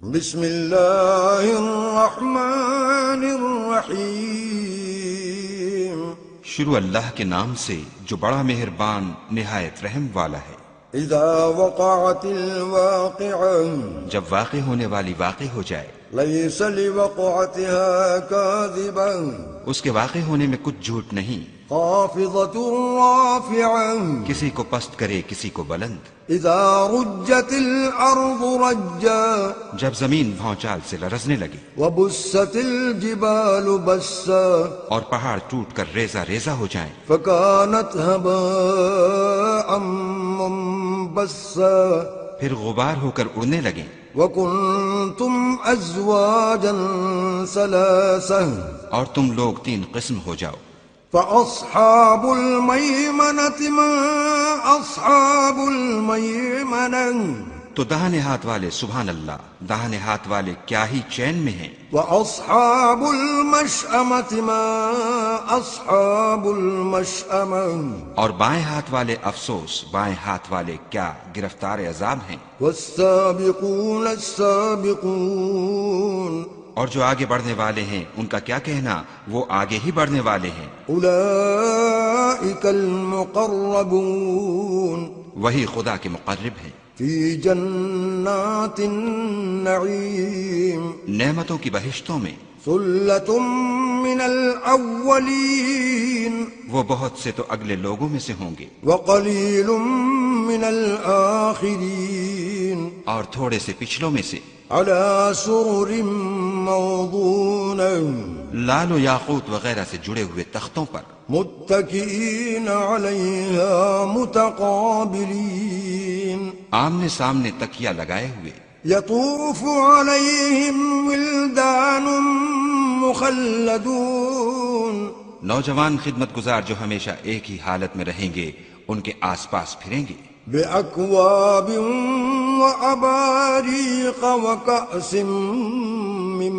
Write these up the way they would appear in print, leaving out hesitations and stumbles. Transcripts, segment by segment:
بسم اللہ الرحمن الرحیم۔ شروع اللہ کے نام سے جو بڑا مہربان نہایت رحم والا ہے۔ اذا وقعت الواقعہ، جب واقع ہونے والی واقع ہو جائے، لیس لوقعتها کاذبہ، اس کے واقع ہونے میں کچھ جھوٹ نہیں، خافضۃ رافعہ، کسی کو پست کرے کسی کو بلند۔ اذا رجت الارض رجا، جب زمین بھونچال سے لرزنے لگے، وبست الجبال بسا، اور پہاڑ ٹوٹ کر ریزہ ریزہ ہو جائیں، فکانت هباء منبثا، پھر غبار ہو کر اڑنے لگیں، وکنتم ازواجا ثلاثا، اور تم لوگ تین قسم ہو جاؤ۔ فاصحاب المیمنة ما اصحاب المیمنة، تو داہنے ہاتھ والے سبحان اللہ، داہنے ہاتھ والے کیا ہی چین میں ہیں، واصحاب المشأمة ما اصحاب المشأمة، اور بائیں ہاتھ والے افسوس، بائیں ہاتھ والے کیا گرفتار عذاب ہیں۔ والسابقون السابقون، اور جو آگے بڑھنے والے ہیں ان کا کیا کہنا، وہ آگے ہی بڑھنے والے ہیں۔ اولئک المقربون، وہی خدا کے مقرب ہیں، فی جنات النعیم، نعمتوں کی بہشتوں میں۔ ثلۃ من الاولین، وہ بہت سے تو اگلے لوگوں میں سے ہوں گے، وقلیل من الآخرین، اور تھوڑے سے پچھلوں میں سے۔ علی سرر موضونہ، لال و یاقوت وغیرہ سے جڑے ہوئے تختوں پر، متکئین علیہا متقابلین، آمنے سامنے تکیہ لگائے ہوئے۔ یطوف علیہم ولدان مخلدون، نوجوان خدمت گزار جو ہمیشہ ایک ہی حالت میں رہیں گے ان کے آس پاس پھریں گے، بأکواب وأباریق وکأس من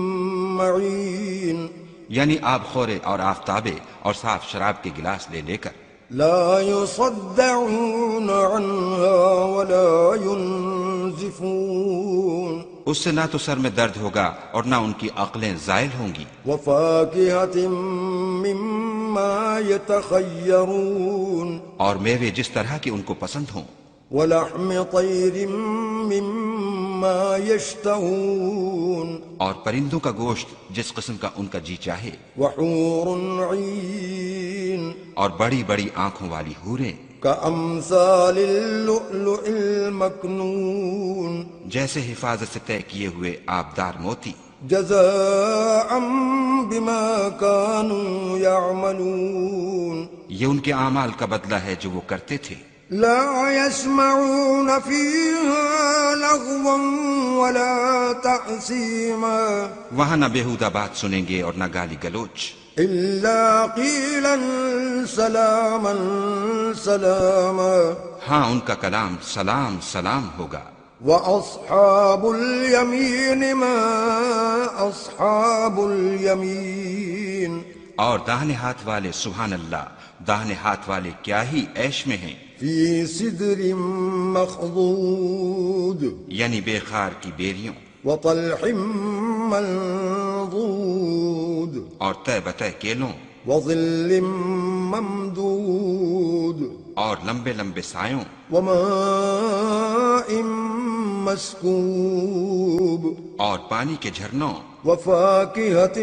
معین، یعنی آب خورے اور آفتابے اور صاف شراب کے گلاس لے لے کر۔ لا يصدعون عنها ولا ينزفون، اس سے نہ تو سر میں درد ہوگا اور نہ ان کی عقلیں زائل ہوں گی۔ وفاکہۃ مما یتخیرون، اور میوے جس طرح کے ان کو پسند ہوں۔ ولحم طیر مما یشتہون، اور پرندوں کا گوشت جس قسم کا ان کا جی چاہے۔ وحور عین، اور بڑی بڑی آنکھوں والی حوریں، کامثال اللؤلؤ المکنون، جیسے حفاظت سے طے کیے ہوئے آبدار موتی۔ جزاء بما كانوا يعملون، یہ ان کے اعمال کا بدلہ ہے جو وہ کرتے تھے۔ لا يسمعون فيها لغوا ولا تأثيما، وہاں نہ بےہودہ بات سنیں گے اور نہ گالی گلوچ، إلا قيلا سلاما سلاما، ہاں ان کا کلام سلام سلام ہوگا۔ وأصحاب اليمين ما أصحاب اليمين، اور داہنے ہاتھ والے سبحان اللہ، داہنے ہاتھ والے کیا ہی عیش میں ہیں، في سدر مخضود، یعنی بے خار کی بیریوں، وطلح منضود، اور طے بتہ کیلوں، وظل ممدود، اور لمبے لمبے سایوں، وماء مسكوب، اور پانی کے جھرنوں، وفاكهة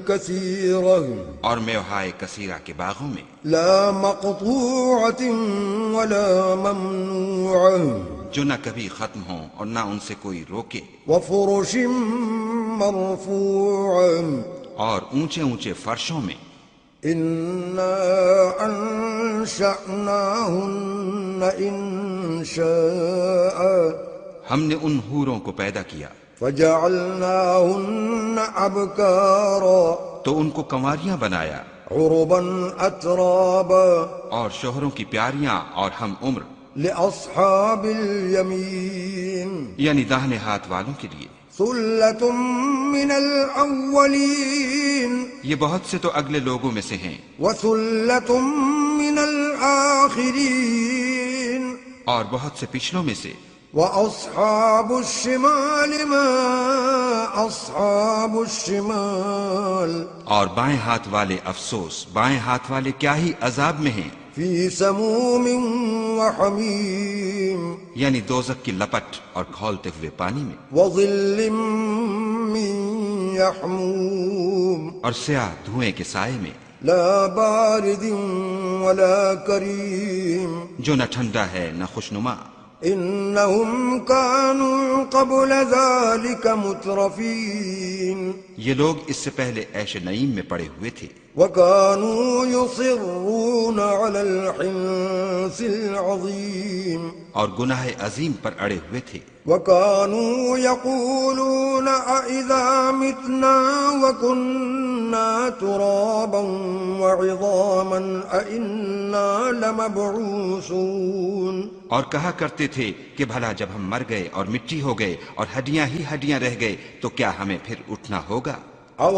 كثيرة، اور میوہائے کثیرہ کے باغوں میں، لا مقطوعة ولا ممنوعة، جو نہ کبھی ختم ہوں اور نہ ان سے کوئی روکے، وفرش مرفوعة، اور اونچے اونچے فرشوں میں۔ إنا أنشأناهن إنشاء، ہم نے ان حوروں کو پیدا کیا فجعلناهن أبكارا، تو ان کو کنواریاں بنایا، عربا أترابا، اور شوہروں کی پیاریاں اور ہم عمر، لأصحاب اليمين، یعنی داہنے ہاتھ والوں کے لیے۔ ثلة من الأولين، یہ بہت سے تو اگلے لوگوں میں سے ہیں، وثلة من الآخرين، اور بہت سے پچھلوں میں سے۔ وأصحاب الشمال ما أصحاب الشمال اور بائیں ہاتھ والے افسوس، بائیں ہاتھ والے کیا ہی عذاب میں ہیں، في سموم وحميم یعنی دوزخ کی لپٹ اور کھولتے ہوئے پانی میں، وظل من يحموم اور سیاہ دھوئیں کے سائے میں، لا بارد ولا كريم جو نہ ٹھنڈا ہے نہ خوشنما۔ إنهم كانوا قبل ذلك مترفين یہ لوگ اس سے پہلے عیش نعیم میں پڑے ہوئے تھے، وكانوا يصرون على الحنث العظيم اور گناہ عظیم پر اڑے ہوئے تھے، وكانوا يقولون أإذا متنا وكنا ترابا وعظاما أإنا لمبعوثون اور کہا کرتے تھے کہ بھلا جب ہم مر گئے اور مٹی ہو گئے اور ہڈیاں ہی ہڈیاں رہ گئے تو کیا ہمیں پھر اٹھنا ہوگا؟ أو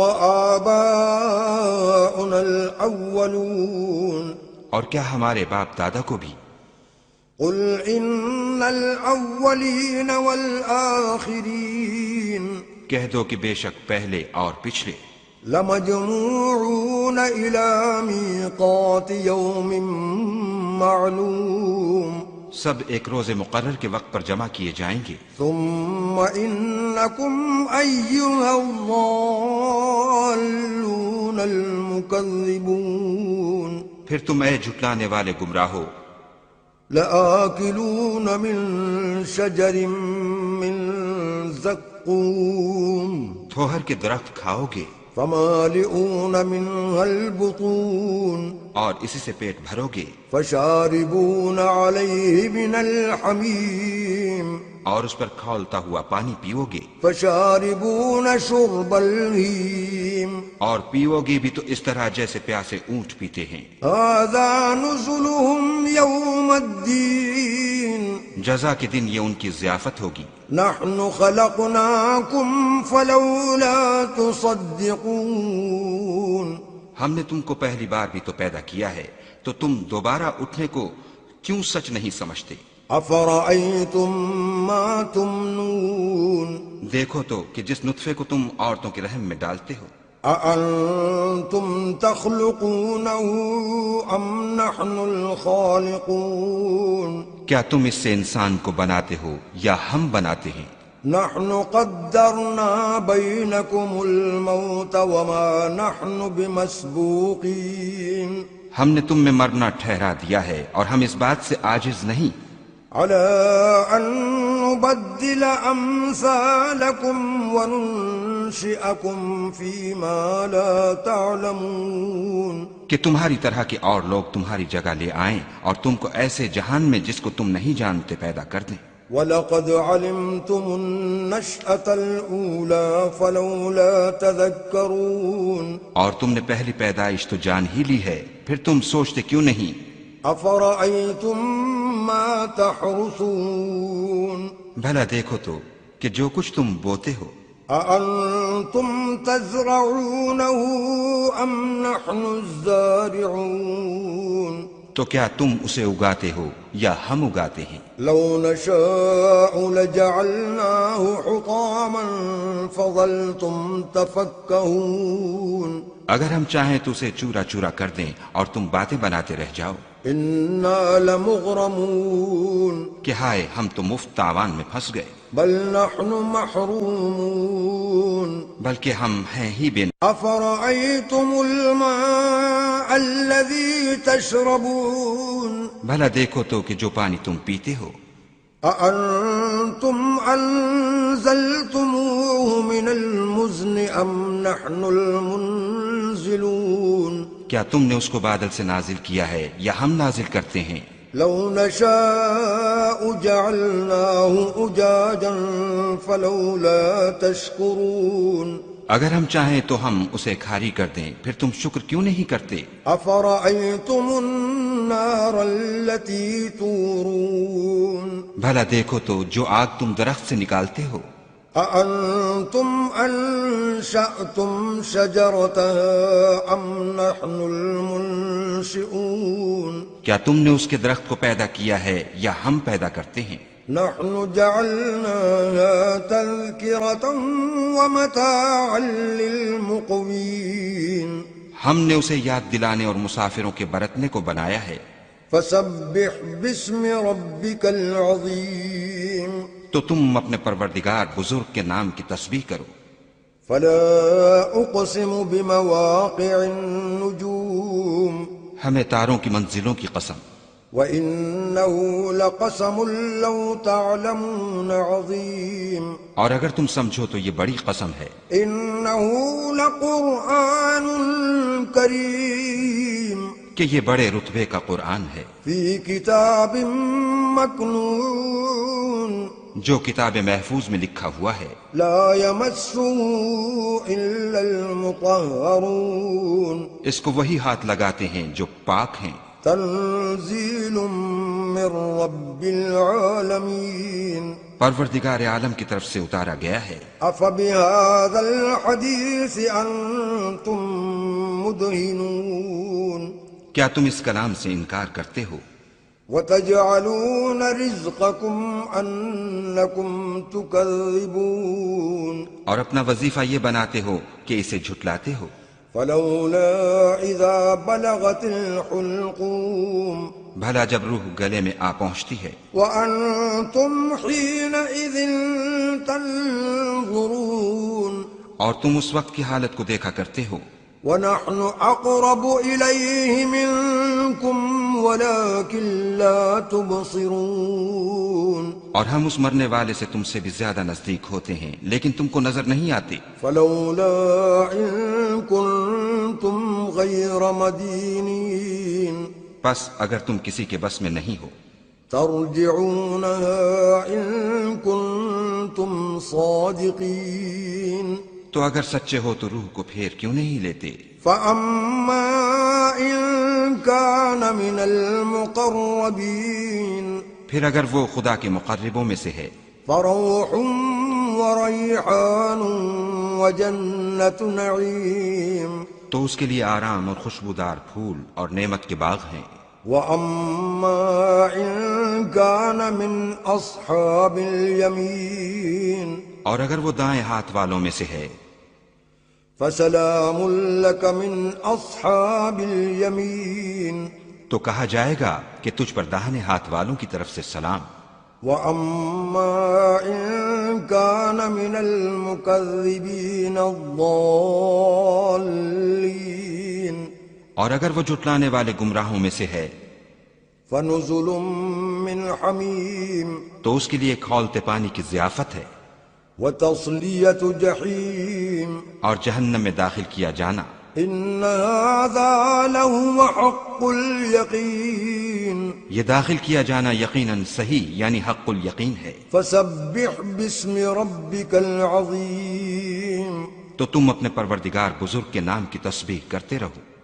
آباؤنا الأولون اور کیا ہمارے باپ دادا کو بھی؟ قل إن الأولين والآخرين کہہ دو کہ بے شک پہلے اور پچھلے لمجموعون إلى ميقات يوم معلوم سب ایک روز مقرر کے وقت پر جمع کیے جائیں گے، ثم إنكم أيها الضالون المكذبون پھر تم اے جھٹلانے والے گمراہو لآكلون من شجر من زقوم تھوہر کے درخت کھاؤ گے فمالئون منها البطون اور اسی سے پیٹ بھرو گے، فشاربون عليه من الحميم اور اس پر کھولتا ہوا پانی پیو گے، فشاربون شرب الهيم اور پیو گے بھی تو اس طرح جیسے پیاسے اونٹ پیتے ہیں۔ هذا نزلهم يوم الدين جزا کے دن یہ ان کی ضیافت ہوگی۔ نحن خلقناكم فلولا تصدقون ہم نے تم کو پہلی بار بھی تو پیدا کیا ہے، تو تم دوبارہ اٹھنے کو کیوں سچ نہیں سمجھتے؟ افرأيتم ما تمنون دیکھو تو کہ جس نطفے کو تم عورتوں کے رحم میں ڈالتے ہو، أأنتم تخلقونه أم نحن الخالقون کیا تم اس سے انسان کو بناتے ہو یا ہم بناتے ہیں؟ نحن قدرنا بينكم الموت وما نحن بمسبوقين ہم نے تم میں مرنا ٹھہرا دیا ہے اور ہم اس بات سے عاجز نہیں على أن نبدل أمثالكم وننشئكم فيما لا تعلمون کہ تمہاری طرح کے اور لوگ تمہاری جگہ لے آئیں اور تم کو ایسے جہان میں جس کو تم نہیں جانتے پیدا کر دیں۔ وَلَقَدْ عَلِمْتُمُ النَّشْأَةَ الْأُولَى فَلَوْلَا تَذَكَّرُونَ اور تم نے پہلی پیدائش تو جان ہی لی ہے، پھر تم سوچتے کیوں نہیں؟ أَفَرَأَيْتُم مَّا تَحْرُثُونَ بھلا دیکھو تو کہ جو کچھ تم بوتے ہو، أَأَنتُمْ تَزْرَعُونَهُ أَمْ نَحْنُ الزَّارِعُونَ تو کیا تم اسے اگاتے ہو یا ہم اگاتے ہیں؟ لو نشاء لجعلناه حطاما فظلتم تفكهون اگر ہم چاہیں تو اسے چورا چورا کر دیں اور تم باتیں بناتے رہ جاؤ إنا لمغرمون کہ ہائے ہم تو مفت تاوان میں پھنس گئے، بل نحن محرومون بلکہ ہم ہیں ہی بے أفرأيتم الماء الذي تشربون بھلا دیکھو تو کہ جو پانی تم پیتے ہو، أأنتم أنزلتموه من المزن أم نحن المنزلون کیا تم نے اس کو بادل سے نازل کیا ہے یا ہم نازل کرتے ہیں؟ لو نشاء جعلناه أجاجا فلولا تشكرون اگر ہم چاہیں تو ہم اسے کھاری کر دیں، پھر تم شکر کیوں نہیں کرتے؟ أفرأيتم النار التي تورون بھلا دیکھو تو جو آگ تم درخت سے نکالتے ہو، أأنتم أنشأتم شجرتها أم نحن المنشئون کیا تم نے اس کے درخت کو پیدا کیا ہے یا ہم پیدا کرتے ہیں؟ نحن جعلناها تذكرة ومتاعا للمقوين ہم نے اسے یاد دلانے اور مسافروں کے برتنے کو بنایا ہے۔ فسبح باسم ربك العظيم تو تم اپنے پروردگار بزرگ کے نام کی تسبیح کرو۔ فلا اقسم بمواقع النجوم ہمیں تاروں کی منزلوں کی قسم، وإنه لقسم لو تعلمون عظيم اور اگر تم سمجھو تو یہ بڑی قسم ہے۔ إنه لقرآن كريم کہ یہ بڑے رتبے کا قرآن ہے، في كتاب مكنون جو کتاب محفوظ میں لکھا ہوا ہے، لا يمسه إلا المطهرون اس کو وہی ہاتھ لگاتے ہیں جو پاک ہیں۔ تنزيل من رب العالمين پروردگار عالم کی طرف سے اتارا گیا ہے۔ أفبهذا الحديث أنتم مدهنون کیا تم اس کلام سے انکار کرتے ہو؟ وتجعلون رزقكم أنكم تكذبون اور اپنا وظیفہ یہ بناتے ہو کہ اسے جھٹلاتے ہو۔ فلولا إذا بلغت الحلقوم بھلا جب روح گلے میں آ پہنچتی ہے وأنتم حينئذ تنظرون اور تم اس وقت کی حالت کو دیکھا کرتے ہو، ونحن أقرب إليه منكم ولكن لا تبصرون اور ہم اس مرنے والے سے تم سے بھی زیادہ نزدیک ہوتے ہیں لیکن تم کو نظر نہیں آتے۔ فلولا إن كنتم غير مدينين پس اگر تم کسی کے بس میں نہیں ہو ترجعونها إن كنتم صادقين تو اگر سچے ہو تو روح کو پھیر کیوں نہیں لیتے؟ فأما إن كان من المقربين پھر اگر وہ خدا کے مقربوں میں سے ہے فروح وريحان وجنة نعيم تو اس کے لیے آرام اور خوشبودار پھول اور نعمت کے باغ ہیں۔ وأما إن كان من أصحاب اليمين اور اگر وہ دائیں ہاتھ والوں میں سے ہے فسلام لك من أصحاب اليمين تو کہا جائے گا کہ تجھ پر داہنے ہاتھ والوں کی طرف سے سلام۔ وأما إن كان من المكذبين الضالين اور اگر وہ جھٹلانے والے گمراہوں میں سے ہے فنزل من حميم تو اس کے لیے کھولتے پانی کی ضیافت ہے وتصلية جحيم اور جہنم میں داخل کیا جانا۔ إن هذا لهو حق اليقين یہ داخل کیا جانا یقیناً صحیح یعنی حق الیقین ہے۔ فسبح باسم ربك العظيم تو تم اپنے پروردگار بزرگ کے نام کی تسبیح کرتے رہو۔